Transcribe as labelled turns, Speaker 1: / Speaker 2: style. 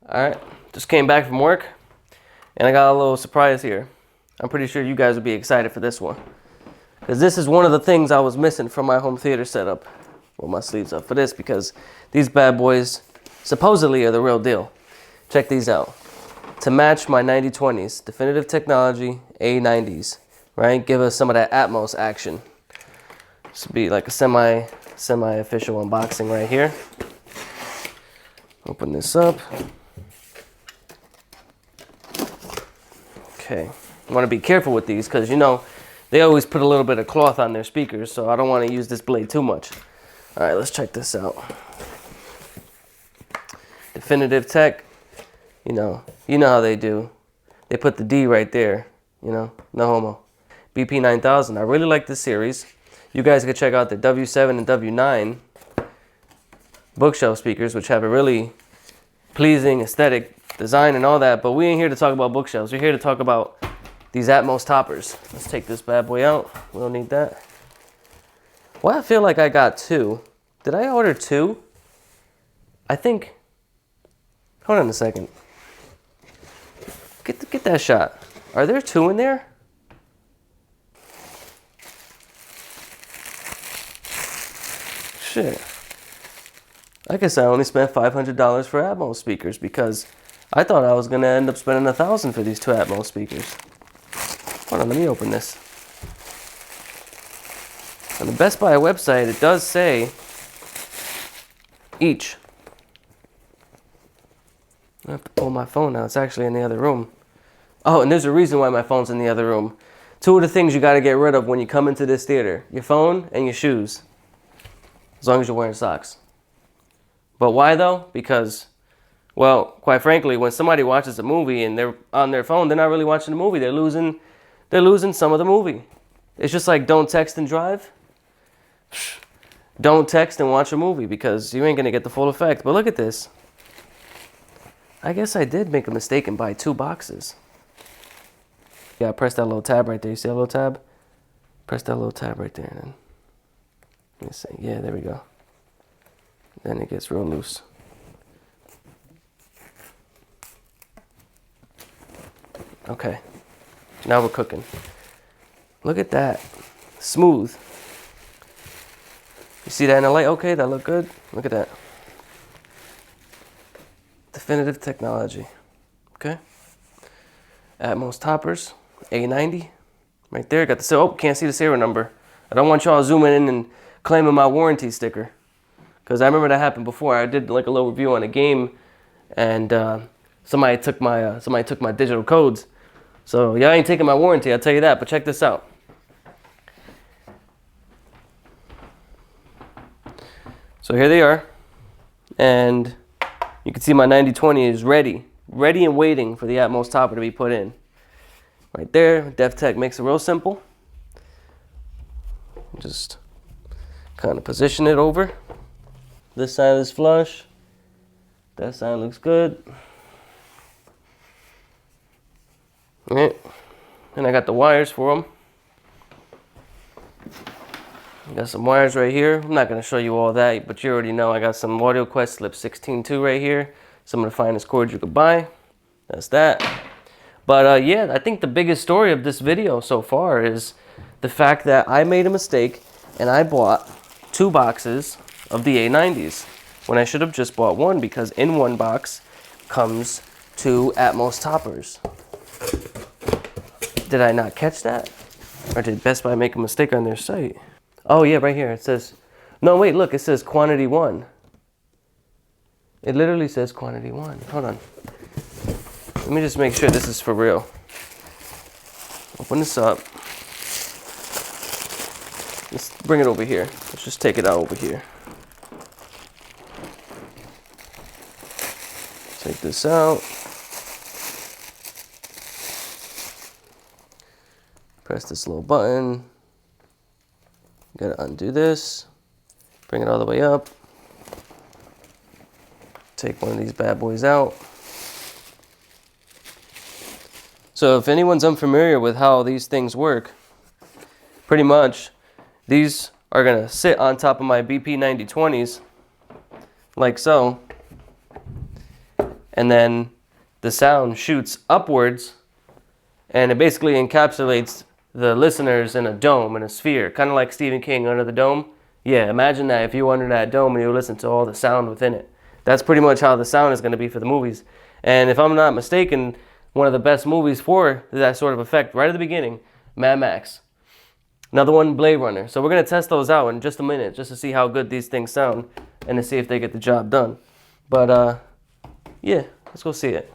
Speaker 1: Alright, just came back from work and I got a little surprise here. I'm pretty sure you guys will be excited for this one, because this is one of the things I was missing from my home theater setup. Roll my sleeves up for this because these bad boys supposedly are the real deal. Check these out. To match my 9020s, definitive technology A90s, right? Give us some of that Atmos action. This would be like a semi-official unboxing right here. Open this up. Okay, I want to be careful with these because, you know, they always put a little bit of cloth on their speakers, so I don't want to use this blade too much. All right, let's check this out. Definitive Tech, you know how they do. They put the D right there, you know, no homo. BP9000, I really like this series. You guys can check out the W7 and W9 bookshelf speakers, which have a really pleasing aesthetic design and all that, but we ain't here to talk about bookshelves. We're here to talk about these Atmos toppers. Let's take this bad boy out. We don't need that. Well, I feel like I got two. Did I order two? I think, hold on a second. Get that shot. Are there two in there? Shit. I guess I only spent $500 for Atmos speakers because I thought I was going to end up spending $1,000 for these two Atmos speakers. Hold on, let me open this. On the Best Buy website, it does say each. I have to pull my phone out. It's actually in the other room. Oh, and there's a reason why my phone's in the other room. Two of the things you got to get rid of when you come into this theater: your phone and your shoes. As long as you're wearing socks. But why though? Because, well, quite frankly, when somebody watches a movie and they're on their phone, they're not really watching the movie. They're losing some of the movie. It's just like don't text and drive. Don't text and watch a movie because you ain't gonna get the full effect. But look at this. I guess I did make a mistake and buy two boxes. Yeah, press that little tab right there. You see that little tab? Press that little tab right there. And then, let me see. Yeah, there we go. Then it gets real loose. Okay, now we're cooking. Look at that, smooth. You see that in the light? Okay, that look good. Look at that. Definitive technology. Okay. Atmos toppers, A90, right there. Got the, oh, can't see the serial number. I don't want y'all zooming in and claiming my warranty sticker, because I remember that happened before. I did like a little review on a game, and somebody took my digital codes. So y'all ain't taking my warranty, I'll tell you that. But check this out. So here they are, and you can see my 9020 is ready and waiting for the Atmos topper to be put in. Right there, DefTech makes it real simple. Just kind of position it over. This side is flush. That side looks good. Okay. And I got the wires for them. Got some wires right here. I'm not going to show you all that, but you already know I got some Audio Quest Slip 16.2 right here. Some of the finest cords you could buy. That's that. But yeah, I think the biggest story of this video so far is the fact that I made a mistake and I bought two boxes of the A90s when I should have just bought one, because in one box comes two Atmos toppers. Did I not catch that? Or did Best Buy make a mistake on their site? Oh yeah, right here it says, no wait, look, it says quantity 1. It literally says quantity 1. Hold on. Let me just make sure this is for real. Open this up. Let's bring it over here. Let's just take it out over here. Take this out. Press this little button. Gotta undo this. Bring it all the way up. Take one of these bad boys out. So if anyone's unfamiliar with how these things work, pretty much these are gonna sit on top of my BP9020s like so. and then the sound shoots upwards, and it basically encapsulates the listeners in a dome, in a sphere, kind of like Stephen King Under the Dome. Yeah, imagine that if you were under that dome and you listen to all the sound within it. That's pretty much how the sound is going to be for the movies. And if I'm not mistaken, one of the best movies for that sort of effect, right at the beginning, Mad Max. Another one, Blade Runner. So we're going to test those out in just a minute, just to see how good these things sound and to see if they get the job done. But yeah, let's go see it.